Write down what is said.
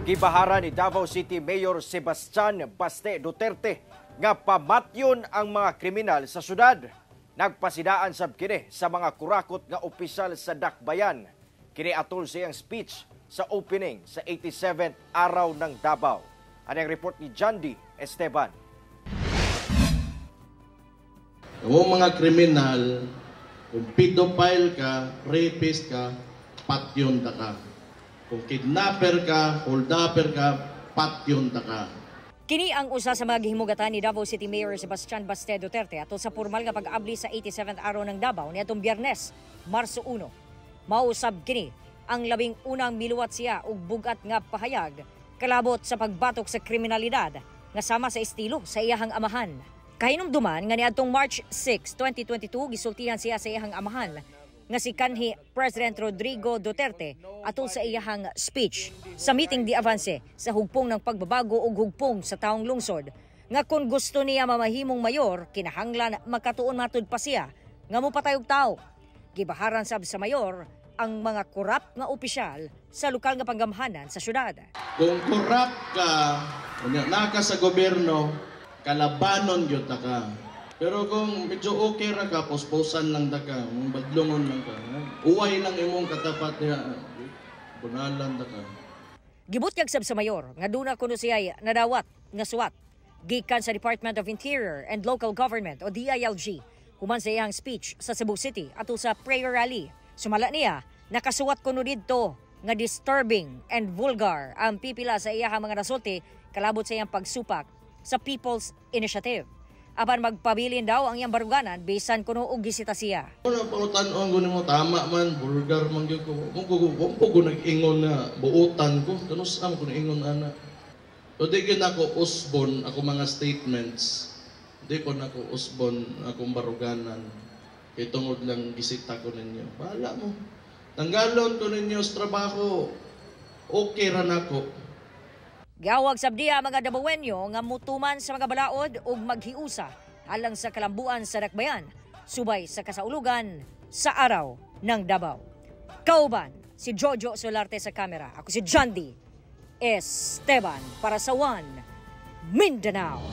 Gibahara ni Davao City Mayor Sebastian Baste Duterte nga pamatyon ang mga kriminal sa syudad. Nagpasidaan sab kini sa mga kurakot nga opisyal sa Dakbayan. Kini atol sa iyang speech sa opening sa 87th araw ng Davao. Ano ang report ni Jandy Esteban? Kung mga kriminal, kung pedophile ka, rapist ka, patyon ta ka. Kung kidnapper ka, holdupper ka, patyon ta ka. Kini ang usa sa mga gihimugatan ni Davao City Mayor Sebastian Baste Duterte atol sa formal nga pag-abli sa 87th araw ng Davao niadtong Biyernes, Marso 1. Mausab kini ang labing unang miluwat siya og bugat nga pahayag kalabot sa pagbatok sa kriminalidad nga sama sa estilo sa iyahang amahan. Kahinumduman nga niadtong March 6, 2022 gisultihan siya sa iyahang amahan nga si kanhi President Rodrigo Duterte atol sa iyahang speech sa meeting di avanse sa hugpong ng pagbabago ug hugpong sa taong lungsod nga kung gusto niya mamahimong mayor kinahanglan makatuon matud pa siya nga mopatayog tao. Gibaharan sab sa mayor ang mga korap nga opisyal sa lokal nga panggamhanan sa syudad. Kung korap ka, naka sa gobyerno, kalabanon gyud ta ka. Pero kung medyo okay ra ka, posposan lang ta ka, badlongon lang ka. Uway lang imong katapat niya, bunalan ta ka. Gibutyag sab sa mayor nga duna kuno siya nadawat nga suwat gikan sa Department of Interior and Local Government o DILG human sa iyang speech sa Cebu City atol sa prayer rally. Sumala niya, nakasuwat kuno didto nga disturbing and vulgar ang pipila sa iyang mga nasulti kalabot sa iyang pagsupak sa People's Initiative. Apan magpabilin daw ang iyang baruganan bisan kuno og gisita siya. Ano pangutan-on guni mo tama man vulgar man gyud ko. Kung ko nag-ingon na buutan ko, kanus am ko ingon ana. So di gyud ako usbon ako mga statements. Di ko nako usbon akong baruganan. Kay tungod lang gisita ko ninyo. Bahala mo. Tanggalon ko ninyo sa trabaho. Okay ra nako. Giawag sabdiya mga Davaoenyo nga mutuman sa mga balaod ug maghiusa alang sa kalambuan sa Dakbayan subay sa kasaulugan sa araw ng Davao. Kauban si Jojo Solarte sa kamera. Ako si Jandy Esteban para sa One Mindanao.